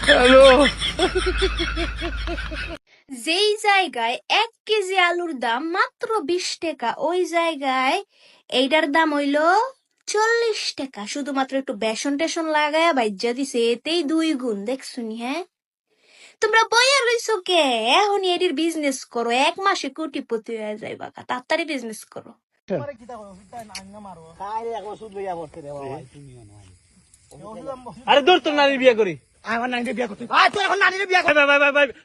Hello. যেই জায়গায় 1 KG আলুর দাম মাত্র 20 টাকা, ওই জায়গায় এইটার দাম হইলো 40 টাকা। শুধুমাত্র একটু বেসন টেসন লাগায়া বাইজা দিছে, এতেই 2 গুণ। দেখছুনি? হ্যাঁ, তোমরা বইয়া রইছো কে? এখনই এটির বিজনেস করো, 1 মাসে কোটিপতি হয়ে যাইবা। তাড়াতাড়ি বিজনেস করো। আরে দূর তোর নানি বিয়ে করি। আমার নানিকে বিয়ে করতে। তুই এখন নানিকে বিয়ে কর।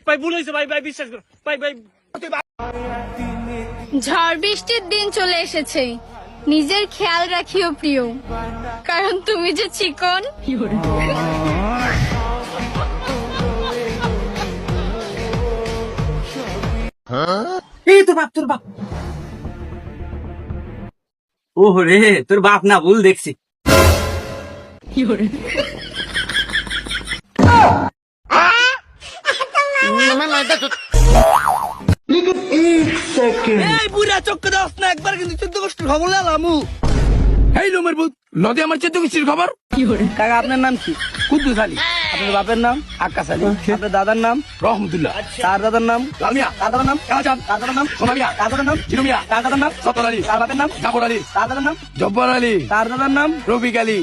ভাই ভুল হয়েছে ভাই বিশ্বাস কর। ভাই ঝড় বৃষ্টির দিন চলে এসেছে, নিজের খেয়াল রাখিও প্রিয়, কারণ তুমি যে চিকন। এই তোর বাপ ওহ রে, তোর বাপ না, ভুল দেখছি। এই বুড়া চক্কর দাস না, একবার কিন্তু 14 গোষ্ঠীর খবর লালামু। এই লোমের ভূত নদী আমার 14 গোষ্ঠীর খবর। কাকা আপনার নাম কি? কুদ্দুস আলী। আপনার বাপের নাম? আকাশ আলী। আপনার দাদার নাম? রহমতুল্লাহ। তার দাদার নাম? লালমিয়া। তার দাদার নাম? কালাচাঁদ। তার দাদার নাম? সোনামিয়া। তার দাদার নাম? চিরুমিয়া। তার দাদার নাম? সতর আলী। তার বাপের নাম? জাফর আলী। তার দাদার নাম? জব্বার আলী। তার দাদার নাম? রফিক আলী।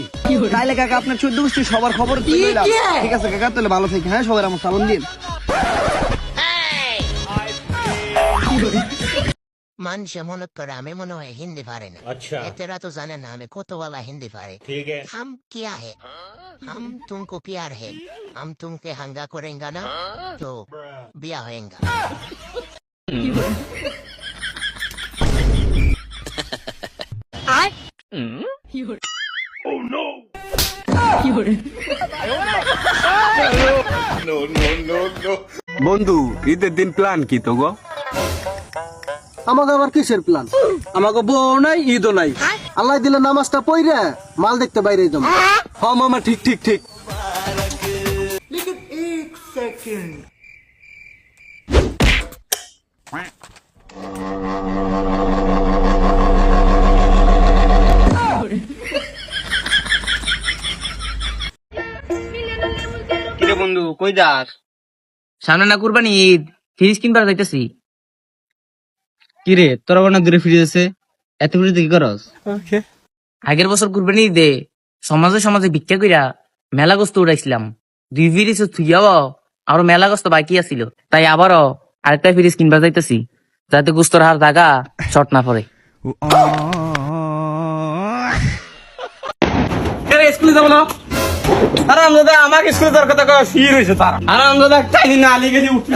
তাইলে কাকা আপনার 14 গোষ্ঠী সবার খবর তো লইলাম। ঠিক আছে কাকা, তাহলে ভালো থাকি। হ্যাঁ, সবাই আমার সালাম দিন। মানুষ মনে করে আমি মনে হয় হিন্দি পারে না। আচ্ছা এতেরা তো জানে না আমি কত বলা হিন্দি পারে। ঠিক আছে। हम क्या है, हम तुमको प्यार है, हम तुमके हंगा करेंगे ना तो बिया होएगा। বন্ধু, ঈদের দিন প্ল্যান কি তো গো? আমাকে আবার কিসের প্ল্যান? আমাকে বউ নাই, ঈদও নাই। আল্লাহ দিলে নামাজটা পইরা মাল দেখতে বাইরে যাবো। হ্যাঁ মামা, ঠিক ঠিক ঠিক। কিরে বন্ধু, কই যাস? সামনে না কুরবানি ঈদ, ফ্রিজ কিনবার যাইতেছি। কিরে তোর আবার না দূরে ফ্রিজ আছে, এত ফ্রিজ কি করস? আগের বছর কুরবানি ঈদে সমাজে সমাজে ভিক্ষা কইরা মেলা গোস্ত উড়াইছিলাম। 2 ফ্রিজ থুইয়াও আরো মেলা গোস্ত বাকি আছিল, তাই আবারও আরেকটা ফ্রিজ কিনবার যাইতেছি, যাতে গোস্তর হার জায়গা শর্ট না পড়ে। স্কুলে যাবো না? আরে আমরা আমাকে স্কুলে যাওয়ার কথা কয় ফি রইছে তার। আরে আমরা তাই না আলি গেলি উঠি।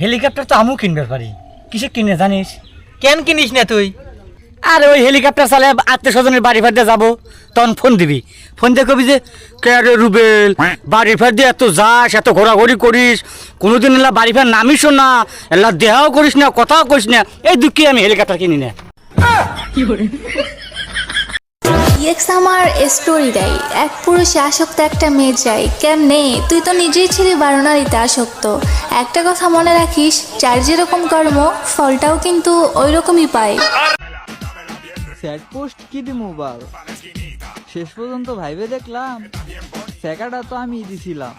হেলিকপ্টার তো আমিও কিনবে পারি। কিসে কিনে জানিস? কেন কিনিস না তুই? আরে ওই হেলিকপ্টার চালে আত্মীয় স্বজনের বাড়ি ফার দিয়ে যাবো, তখন ফোন দিবি। ফোন দিয়ে কবি যে কে রে রুবেল, বাড়ি ফার দিয়ে এত যাস, এত ঘোরাঘুরি করিস, কোনোদিন এলা বাড়ি ফার নামিস না, এলা দেহাও করিস না, কথাও করিস না, এই দুঃখে আমি হেলিকপ্টার কিনি না। এক্স আমার স্টোরি দেয়, এক পুরুষে আসক্ত একটা মেয়ে চাই। কেমনে? তুই তো নিজেই ছিলি বারণারিতে আসক্ত। একটা কথা মনে রাখিস, যার যেরকম কর্ম ফলটাও কিন্তু ওই রকমই পায়। স্যাড পোস্ট কি দিমু বাল, শেষ পর্যন্ত ভাইবে দেখলাম সেকাটা তো আমি দিছিলাম।